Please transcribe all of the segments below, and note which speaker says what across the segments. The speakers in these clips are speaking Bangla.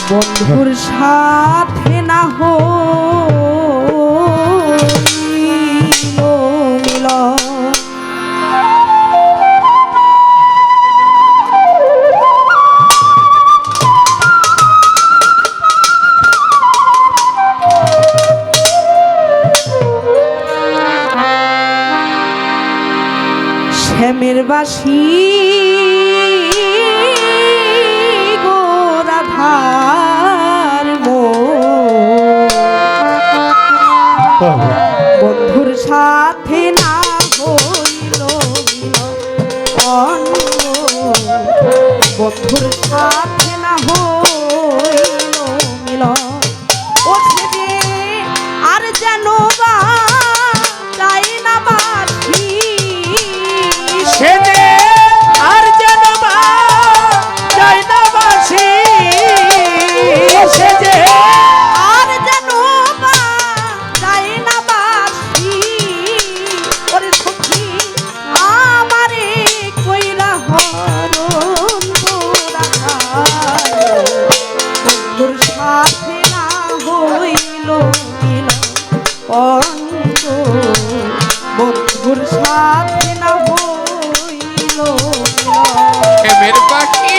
Speaker 1: বন্ধুর সাথে না হইল মিলন শ্যামের বাসি বন্ধুর সাথে না হইল মিলন বন্ধুর সাথে না হইল মিলন ও ছেড়ে আর যেন বা যাই না বাসি
Speaker 2: ছেড়ে আর যেন বা যাই না বাসি ছেড়ে
Speaker 1: বন্ধুর সাথে না হইল
Speaker 2: শ্যামের পাখি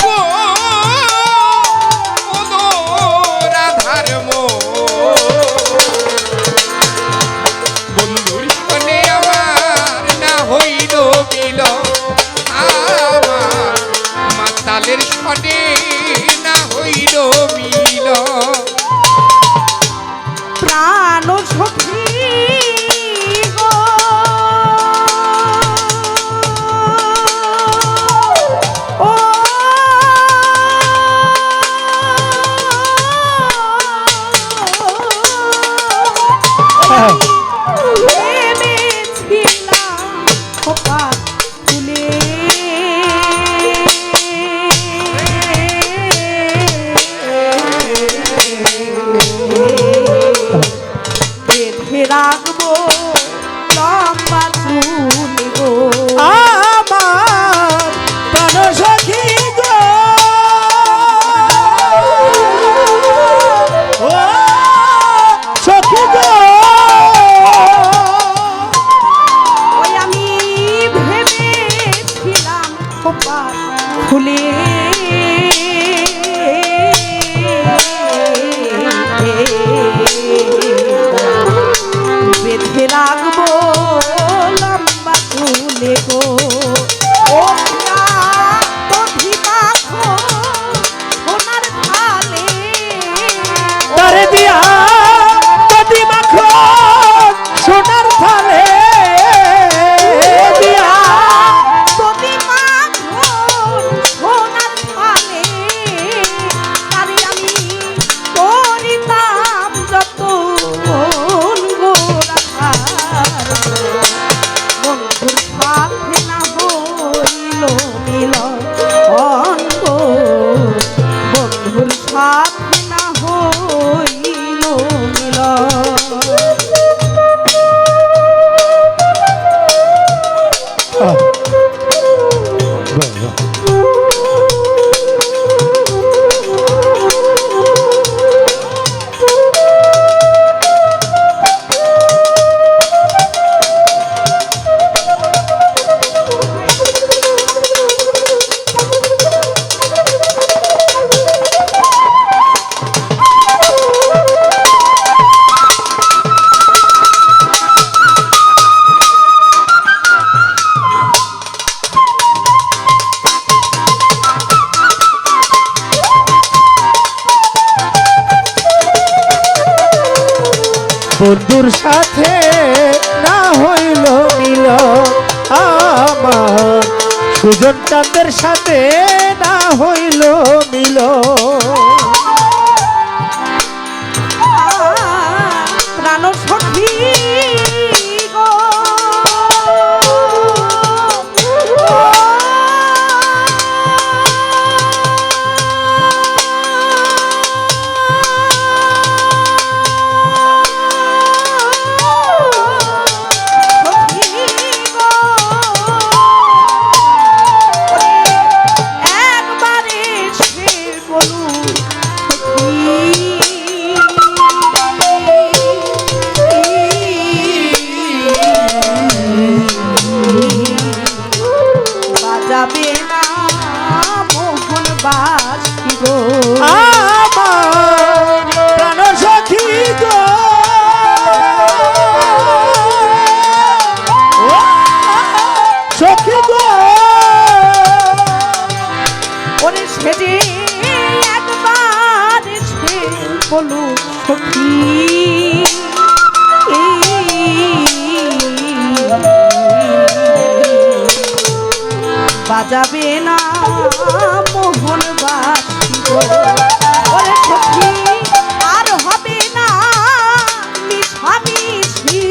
Speaker 2: গো রাধার বন্ধুর সাথে আমার না হইল মিল আমার মাতালের সাথে না হইল মিল
Speaker 1: প্রাণ সখী গো ও ভেবেছিলাম খোপা তুলে রাখবো লম্বা চুল গো
Speaker 2: আমার প্রাণ সখী গো ও সখী গো
Speaker 1: ওই আমি ভেবেছিলাম খোপা খুলে বেঁধে রাখবো লম্বা চুলে গো ও সোনার থালে
Speaker 2: তারে দিয়া যদি মাখো সোনার থালে দিয়া
Speaker 1: যদি মাখো সোনার থালে তারে আমি করিতাম যত বন্ধুর সাথে না হইল মিলন বন্ধুর সাথে না হইল বন্ধুর সাথে না হইল মিলন
Speaker 2: সুজন চাঁদের সাথে না হইল মিল
Speaker 1: প্রাণ সখী গো যাবে না মোহন বাসি গো
Speaker 2: আমার প্রাণ সখী গো সখী গো
Speaker 1: ওরে সেজে একবার সে বলু সখী বাজাবে না মোহন বাসি গো ওরে সখী আর হবে না মিশামিশি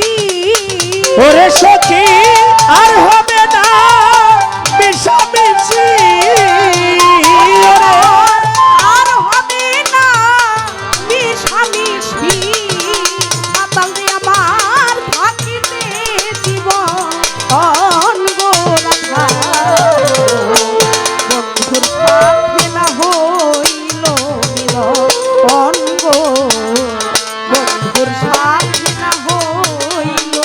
Speaker 2: ওরে সখী আর হবে না মিশামিশি
Speaker 1: আর হবে না মিশামিশি মাতাল রে আমার থাকিতে জীবন গো রাধা বন্ধুর সাথে না হইল মিলন গো বন্ধুর সাথে না হইল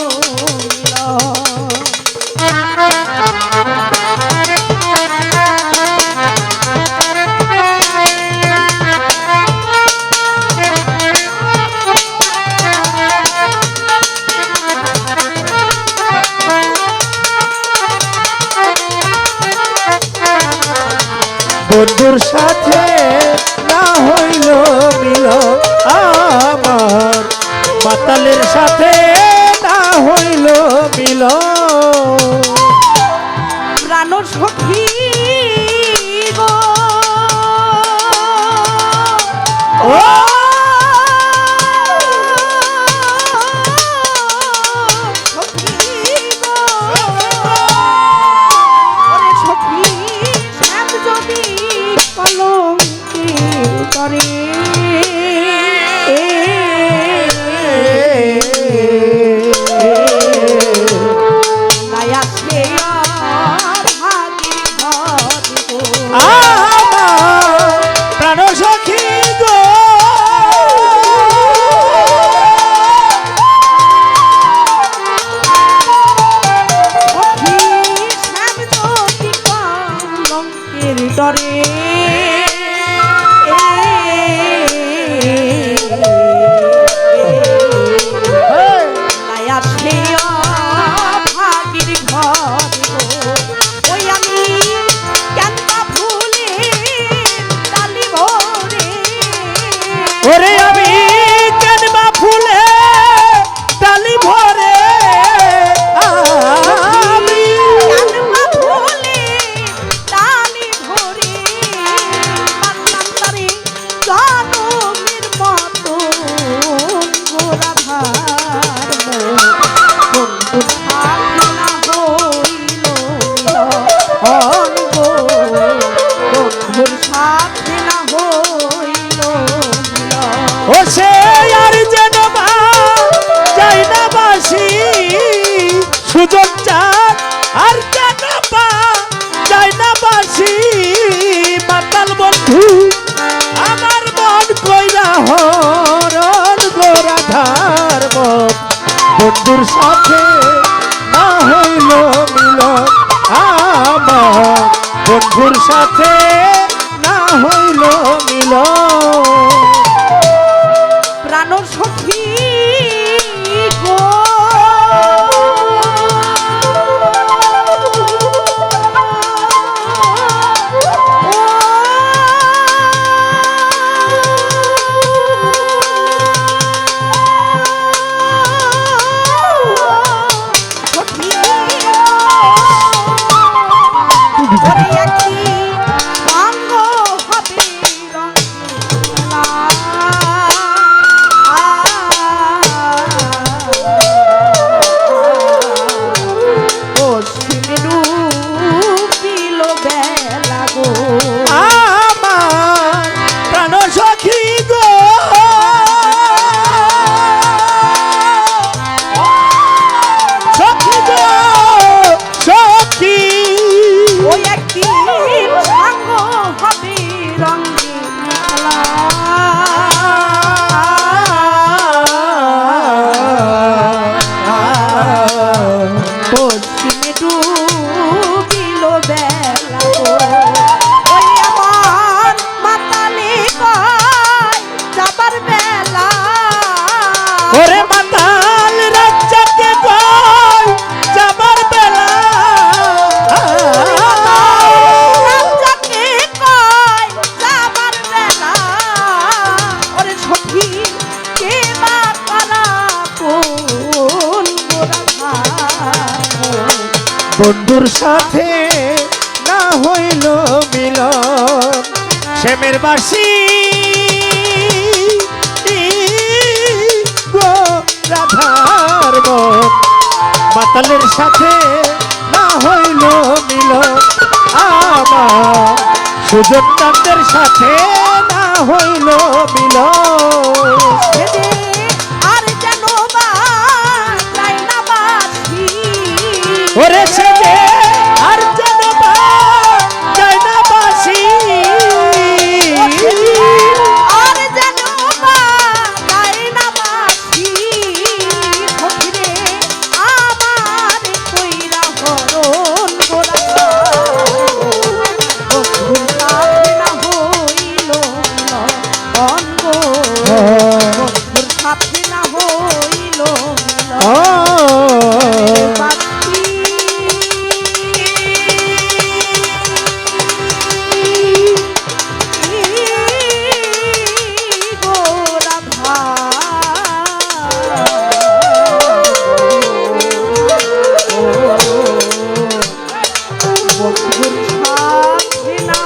Speaker 2: বন্ধুর সাথে না হইল মিল আমার মাতালের সাথে না হইল মিল
Speaker 1: প্রাণ সখী গো
Speaker 2: ও
Speaker 1: সখী গো ওরে সখী শ্যাম যদি কলঙ্কি করে
Speaker 2: প্রাণ সখী গো
Speaker 1: ডরে ভাগির ঘর ওই আমি কেন ভুলে ডালি ভরে
Speaker 2: ওরে আমি কেন বা ফুলে ডালি ভরে আমি
Speaker 1: কেন ভুলে ডালি ভরে পারলাম তারে জনমের মতো গোরাধার বন্ধুর সাথে না হইল অঙ্গ বন্ধুর সাথে না হইল
Speaker 2: ও সে আর যেন বা যাই না বাসি সুযোগ চান আর যেন বা যাই না বাসি মাতাল বন্ধু আমার মন কইরা হরণ গোরাধার বন্ধুর সাথে না হইল মিল আমার বন্ধুর সাথে না হইল মিল
Speaker 1: প্রাণ সখী গো সখী সাঙ্গ হবে রঙিলা পশ্চিমে ডুবিল বেলা গো
Speaker 2: আমার প্রাণ সখী গো সখী গো সখী
Speaker 1: ওই একদিন সাঙ্গ হবে রঙিলা পশ্চিমে ডুবিল বেলা গো ওই আমার মাতালে কয় যাবার বেলা
Speaker 2: ওরে মাতাল রাজ্জাকে কয় যাবার বেলা
Speaker 1: রাজাকে কয় যাবার বেলা ওরে সখী কে বা কারা কোন গোরা
Speaker 2: বন্ধুর সাথে না হইল মিলন শ্যামের বাসি গো রাধার মন মাতালের সাথে না হইল মিলন আমার সুজন চাঁদের সাথে না হইল মিলন
Speaker 1: সেদে আর যেন বা যায় না বাসি
Speaker 2: ওরে ছেলে আর যেন বা যায় না বাসি
Speaker 1: আর যেন বা যায় না বাসি সখীরে আমার কইরা হরণ গোরা বন্ধুর সাথে না হইল অঙ্গ বন্ধুর সাথে না হইল বাসি গোরা বন্ধুর সাথে না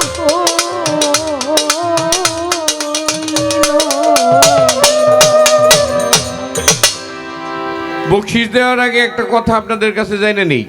Speaker 3: বকশিস দেওয়ার আগে একটা কথা আপনাদের কাছে জেনে নেই।